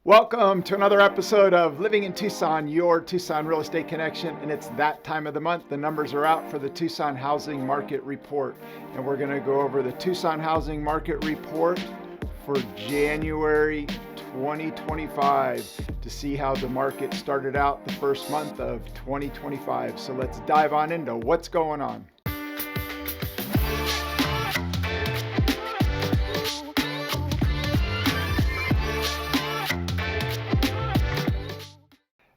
Welcome to another episode of Living in Tucson, your Tucson real estate connection. And it's that time of the month. The numbers are out for the Tucson Housing Market Report. And we're going to go over the Tucson Housing Market Report for January 2025 to see how the market started out the first month of 2025. So let's dive on into what's going on.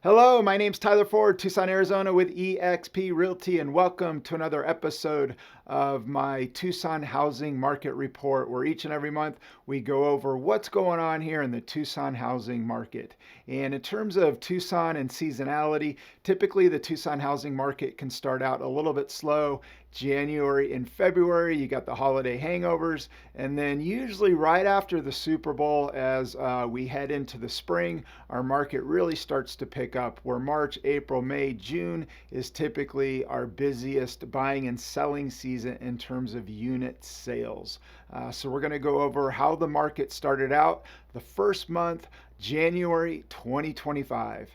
Hello, my name's Tyler Ford, Tucson, Arizona with eXp Realty, and welcome to another episode of my Tucson Housing Market Report, where each and every month we go over what's going on here in the Tucson housing market. And in terms of Tucson and seasonality, typically the Tucson housing market can start out a little bit slow. January and February, you got the holiday hangovers, and then usually right after the Super Bowl, as we head into the spring, our market really starts to pick up, where March, April, May, June is typically our busiest buying and selling season in terms of unit sales. So we're going to go over how the market started out the first month, January 2025.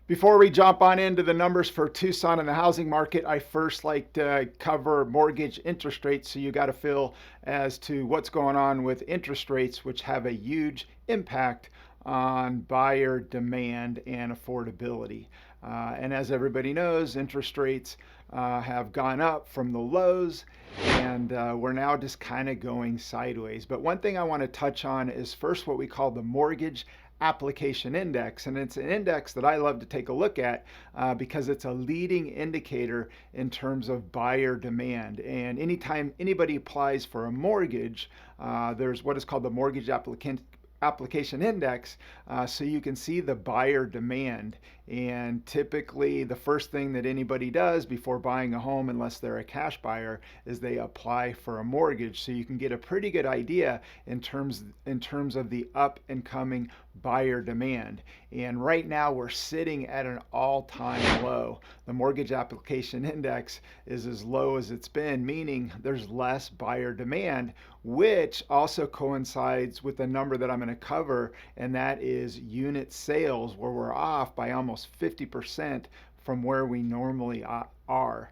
Before we jump on into the numbers for Tucson and the housing market, I first like to cover mortgage interest rates, so you got a feel as to what's going on with interest rates, which have a huge impact on buyer demand and affordability. And as everybody knows, interest rates have gone up from the lows, and we're now just kind of going sideways. But one thing I want to touch on is first what we call the mortgage application index, and it's an index that I love to take a look at because it's a leading indicator in terms of buyer demand. And anytime anybody applies for a mortgage, there's what is called the mortgage application index, so you can see the buyer demand. And typically the first thing that anybody does before buying a home, unless they're a cash buyer, is they apply for a mortgage, so you can get a pretty good idea in terms of the up and coming buyer demand. And right now we're sitting at an all-time low. The mortgage application index is as low as it's been, meaning there's less buyer demand, which also coincides with the number that I'm going to cover, and that is unit sales, where we're off by almost 50% from where we normally are.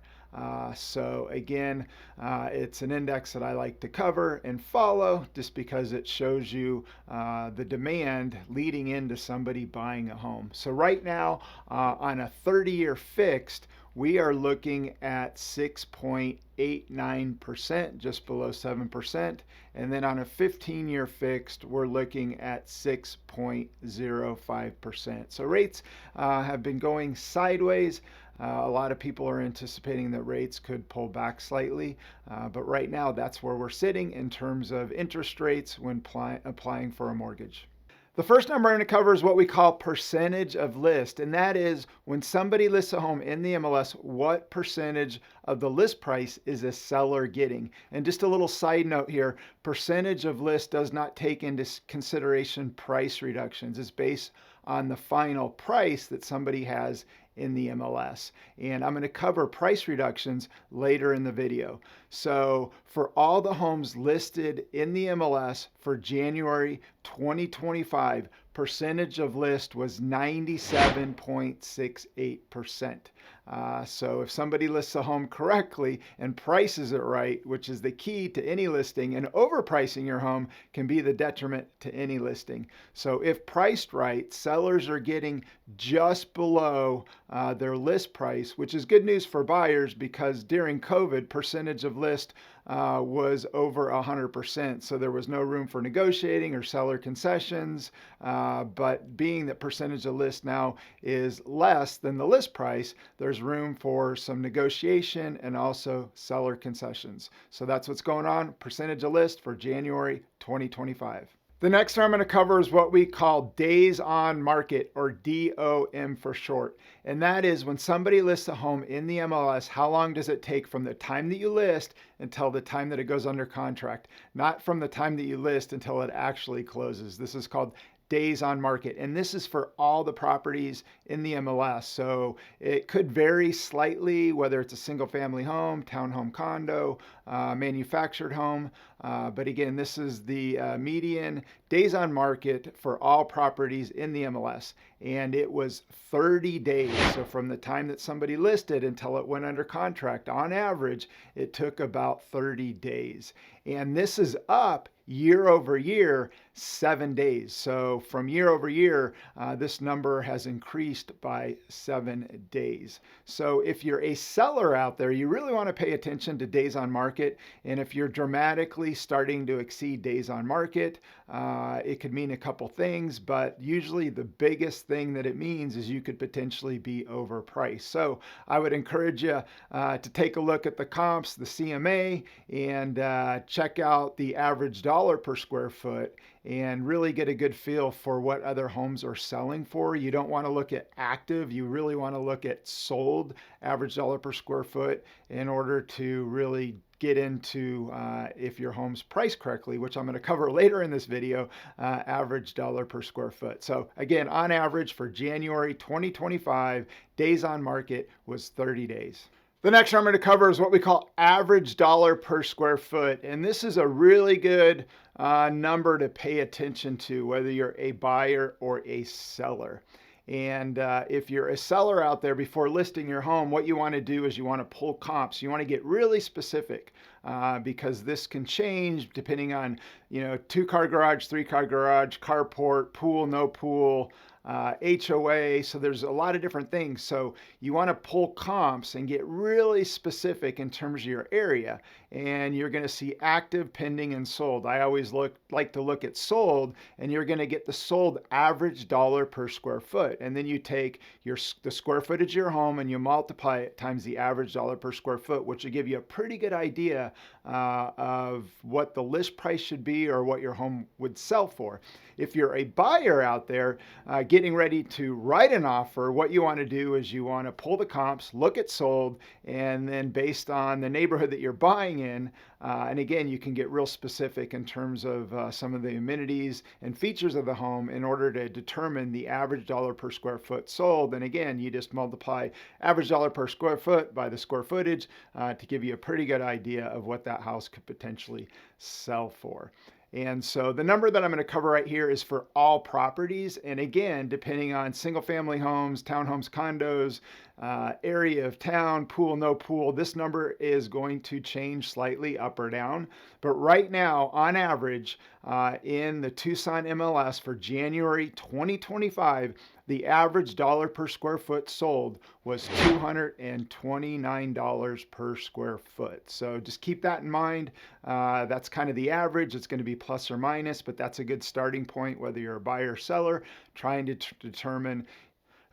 So again, it's an index that I like to cover and follow just because it shows you the demand leading into somebody buying a home. So right now, on a 30-year fixed, we are looking at 6.89%, just below 7%. And then on a 15-year fixed, we're looking at 6.05%. So rates have been going sideways. A lot of people are anticipating that rates could pull back slightly, but right now that's where we're sitting in terms of interest rates when applying for a mortgage. The first number I'm going to cover is what we call percentage of list, and that is when somebody lists a home in the MLS, what percentage of the list price is a seller getting. And just a little side note here, percentage of list does not take into consideration price reductions. It's based on the final price that somebody has in the MLS. And I'm going to cover price reductions later in the video. So for all the homes listed in the MLS for January 2025, percentage of list was 97.68%. So if somebody lists a home correctly and prices it right, which is the key to any listing, and overpricing your home can be the detriment to any listing. So if priced right, sellers are getting just below their list price, which is good news for buyers because during COVID, percentage of list was over 100%. So there was no room for negotiating or seller concessions. But being that percentage of list now is less than the list price, there's room for some negotiation and also seller concessions. So that's what's going on. Percentage of list for January 2025. The next term I'm going to cover is what we call days on market, or DOM for short. And that is when somebody lists a home in the MLS, how long does it take from the time that you list until the time that it goes under contract? Not from the time that you list until it actually closes. This is called days on market. And this is for all the properties in the MLS. So it could vary slightly, whether it's a single family home, townhome condo, manufactured home. But again, this is the median days on market for all properties in the MLS. And it was 30 days. So from the time that somebody listed until it went under contract, on average, it took about 30 days. And this is up year over year, 7 days. So from year over year, this number has increased by 7 days. So if you're a seller out there, you really want to pay attention to days on market. And if you're dramatically starting to exceed days on market, it could mean a couple things, but usually the biggest thing that it means is you could potentially be overpriced. So I would encourage you to take a look at the comps, the CMA, and check out the average dollar per square foot and really get a good feel for what other homes are selling for. You don't want to look at active, you really want to look at sold average dollar per square foot in order to really get into if your home's priced correctly, which I'm going to cover later in this video, average dollar per square foot. So again, on average for January 2025, days on market was 30 days. The next one I'm going to cover is what we call average dollar per square foot. And this is a really good number to pay attention to, whether you're a buyer or a seller. And if you're a seller out there, before listing your home, what you want to do is you want to pull comps. You want to get really specific because this can change depending on, 2-car garage, 3-car garage, carport, pool, no pool, HOA. So there's a lot of different things. So you want to pull comps and get really specific in terms of your area. And you're going to see active, pending, and sold. I always like to look at sold, and you're going to get the sold average dollar per square foot. And then you take the square footage of your home and you multiply it times the average dollar per square foot, which will give you a pretty good idea of what the list price should be or what your home would sell for. If you're a buyer out there getting ready to write an offer, what you want to do is you want to pull the comps, look at sold, and then based on the neighborhood that you're buying in, and again, you can get real specific in terms of some of the amenities and features of the home in order to determine the average dollar per square foot sold. And again, you just multiply average dollar per square foot by the square footage to give you a pretty good idea of what that house could potentially sell for. And so the number that I'm going to cover right here is for all properties. And again, depending on single family homes, townhomes, condos, area of town, pool, no pool, this number is going to change slightly up or down. But right now, on average, in the Tucson MLS for January 2025, the average dollar per square foot sold was $229 per square foot. So just keep that in mind. That's kind of the average. It's going to be plus or minus, but that's a good starting point, whether you're a buyer or seller, trying to determine,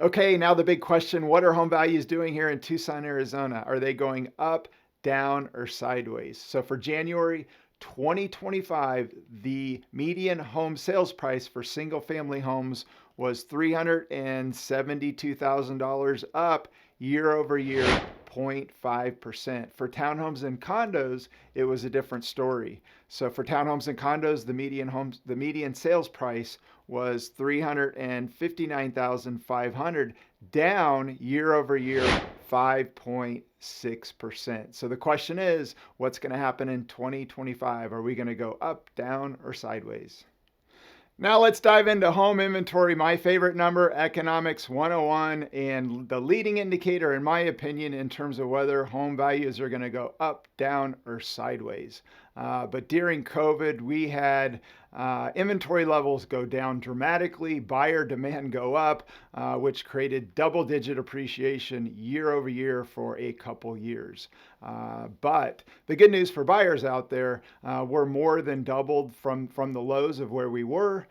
okay, now the big question, what are home values doing here in Tucson, Arizona? Are they going up, down, or sideways? So for January 2025, the median home sales price for single family homes was $372,000, up year over year, 0.5%. For townhomes and condos, it was a different story. So for townhomes and condos, the median sales price was $359,500, down year over year, 5.6%. So the question is, what's going to happen in 2025? Are we going to go up, down, or sideways? Now let's dive into home inventory, my favorite number, Economics 101, and the leading indicator, in my opinion, in terms of whether home values are going to go up, down, or sideways. But during COVID, we had inventory levels go down dramatically, buyer demand go up, which created double-digit appreciation year over year for a couple years. But the good news for buyers out there, we're more than doubled from the lows of where we were.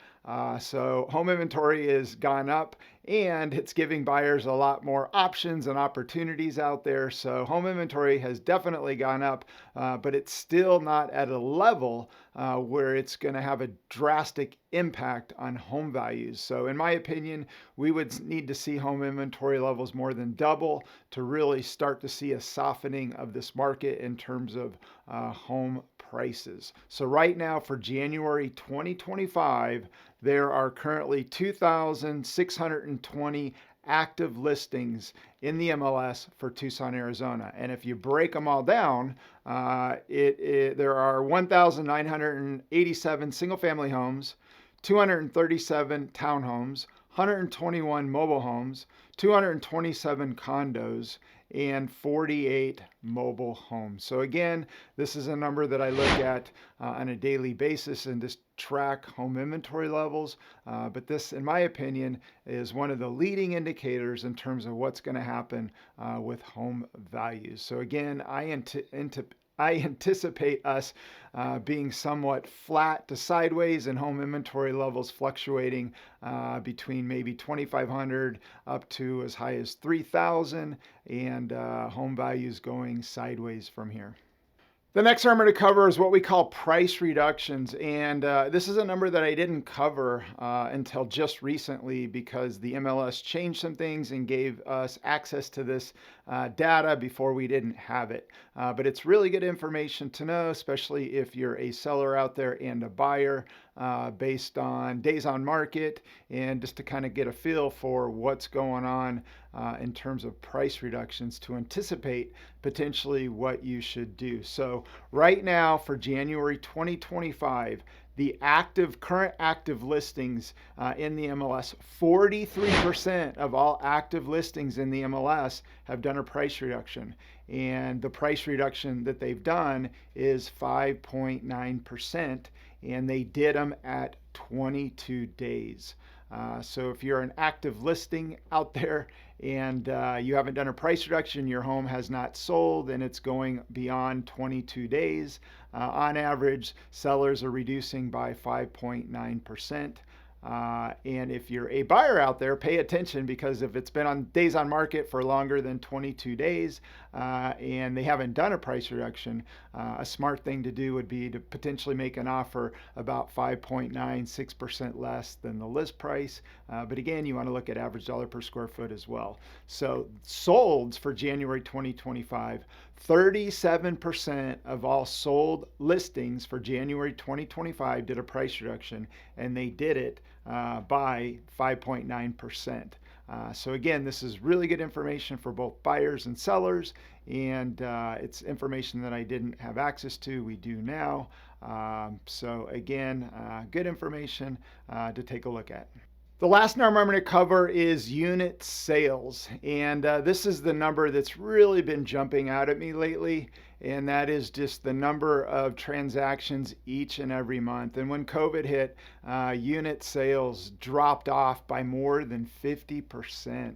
So home inventory has gone up, and it's giving buyers a lot more options and opportunities out there. So home inventory has definitely gone up, but it's still not at a level where it's going to have a drastic impact on home values. So, in my opinion, we would need to see home inventory levels more than double to really start to see a softening of this market in terms of home prices. So, right now for January 2025, there are currently 2,620 active listings in the MLS for Tucson, Arizona. And if you break them all down, there are 1,987 single family homes, 237 townhomes, 121 mobile homes, 227 condos, and 48 mobile homes. So again, this is a number that I look at on a daily basis and just track home inventory levels. But this, in my opinion, is one of the leading indicators in terms of what's going to happen with home values. So again, I anticipate us being somewhat flat to sideways and home inventory levels fluctuating between maybe 2,500 up to as high as 3,000, and home values going sideways from here. The next number to cover is what we call price reductions. And this is a number that I didn't cover until just recently because the MLS changed some things and gave us access to this data before we didn't have it. But it's really good information to know, especially if you're a seller out there and a buyer, based on days on market, and just to kind of get a feel for what's going on in terms of price reductions to anticipate potentially what you should do. So right now for January 2025, the current active listings in the MLS, 43% of all active listings in the MLS have done a price reduction. And the price reduction that they've done is 5.9%, and they did them at 22 days. So if you're an active listing out there and you haven't done a price reduction, your home has not sold, and it's going beyond 22 days, on average, sellers are reducing by 5.9%. And if you're a buyer out there, pay attention, because if it's been on days on market for longer than 22 days and they haven't done a price reduction, a smart thing to do would be to potentially make an offer about 5.96% less than the list price. But again, you want to look at average dollar per square foot as well. So solds for January 2025, 37% of all sold listings for January 2025 did a price reduction, and they did it by 5.9%. So again, this is really good information for both buyers and sellers, and it's information that I didn't have access to. We do now. So again, good information to take a look at. The last number I'm going to cover is unit sales, and this is the number that's really been jumping out at me lately, and that is just the number of transactions each and every month. And when COVID hit, unit sales dropped off by more than 50%.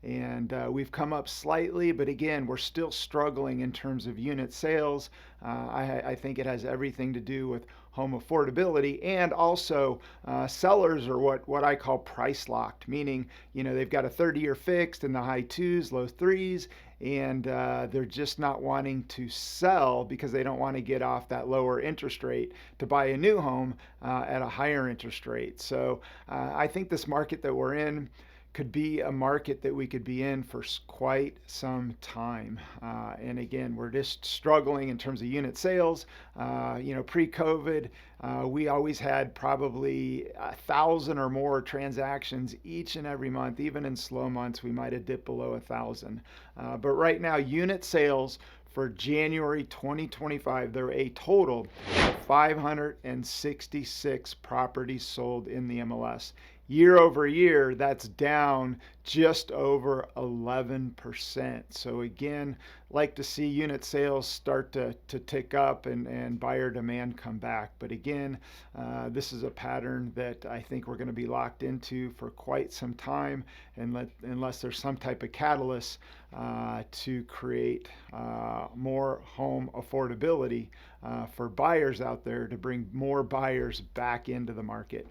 And we've come up slightly, but again, we're still struggling in terms of unit sales. I think it has everything to do with home affordability, and also sellers are what I call price locked, meaning they've got a 30-year fixed in the high twos, low threes, and they're just not wanting to sell because they don't want to get off that lower interest rate to buy a new home at a higher interest rate. So I think this market that we're in could be a market that we could be in for quite some time. And again, we're just struggling in terms of unit sales. Pre-COVID, we always had probably 1,000 or more transactions each and every month. Even in slow months, we might have dipped below 1,000. But right now, unit sales for January 2025, there are a total of 566 properties sold in the MLS. Year over year, that's down just over 11%. So again, like to see unit sales start to tick up and buyer demand come back. But again, this is a pattern that I think we're going to be locked into for quite some time, unless there's some type of catalyst to create more home affordability for buyers out there, to bring more buyers back into the market.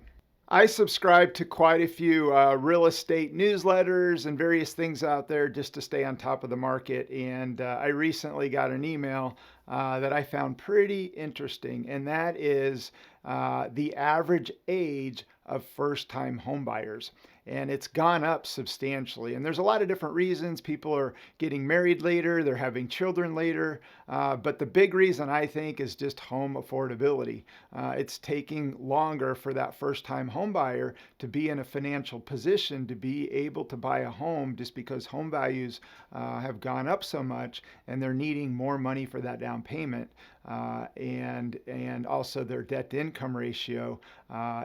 I subscribe to quite a few real estate newsletters and various things out there just to stay on top of the market. And I recently got an email that I found pretty interesting, and that is the average age of first time homebuyers. And it's gone up substantially. And there's a lot of different reasons. People are getting married later, they're having children later. But the big reason I think is just home affordability. It's taking longer for that first time home buyer to be in a financial position to be able to buy a home just because home values have gone up so much and they're needing more money for that down payment. And also their debt to income ratio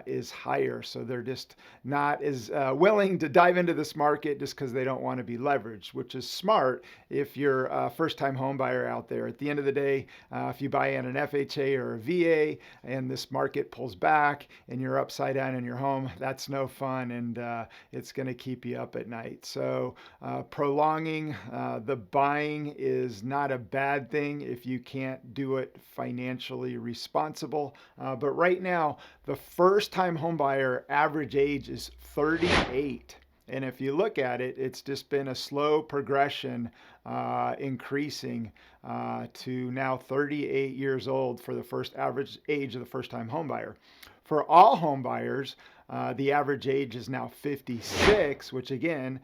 is higher. So they're just not as willing to dive into this market just because they don't want to be leveraged, which is smart if you're a first time home buyer out there. At the end of the day, if you buy in an FHA or a VA and this market pulls back and you're upside down in your home, that's no fun, and it's going to keep you up at night. So prolonging the buying is not a bad thing if you can't do it financially responsible. But right now, the first time home buyer average age is 38. And if you look at it, it's just been a slow progression increasing to now 38 years old for the first average age of the first time home buyer. For all home buyers, the average age is now 56, which again,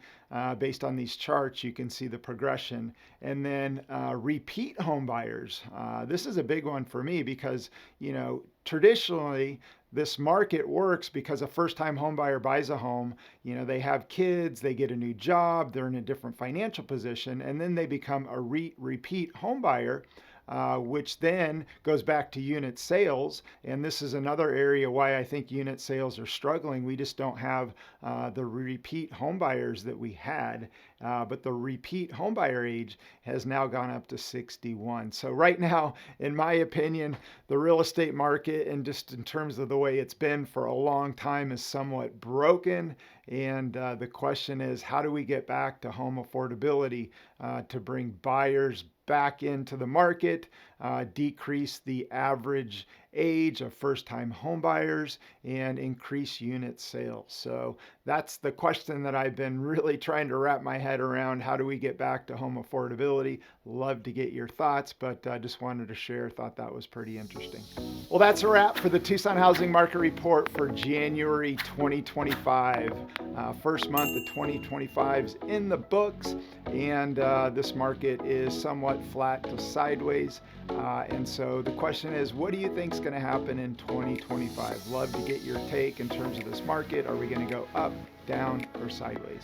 based on these charts, you can see the progression. And then repeat home buyers. This is a big one for me because, traditionally, this market works because a first-time home buyer buys a home, they have kids, they get a new job, they're in a different financial position, and then they become a repeat home buyer. Which then goes back to unit sales. And this is another area why I think unit sales are struggling. We just don't have the repeat home buyers that we had. But the repeat home buyer age has now gone up to 61. So right now, in my opinion, the real estate market, and just in terms of the way it's been for a long time, is somewhat broken. And the question is, how do we get back to home affordability to bring buyers back into the market, decrease the average age of first-time home buyers, and increase unit sales? So that's the question that I've been really trying to wrap my head around. How do we get back to home affordability? Love to get your thoughts, but I just wanted to share. Thought that was pretty interesting. Well, that's a wrap for the Tucson Housing Market Report for January 2025. First month of 2025 is in the books, and this market is somewhat flat to sideways. And so the question is, what do you think is going to happen in 2025? Love to get your take in terms of this market. Are we going to go up, down, or sideways?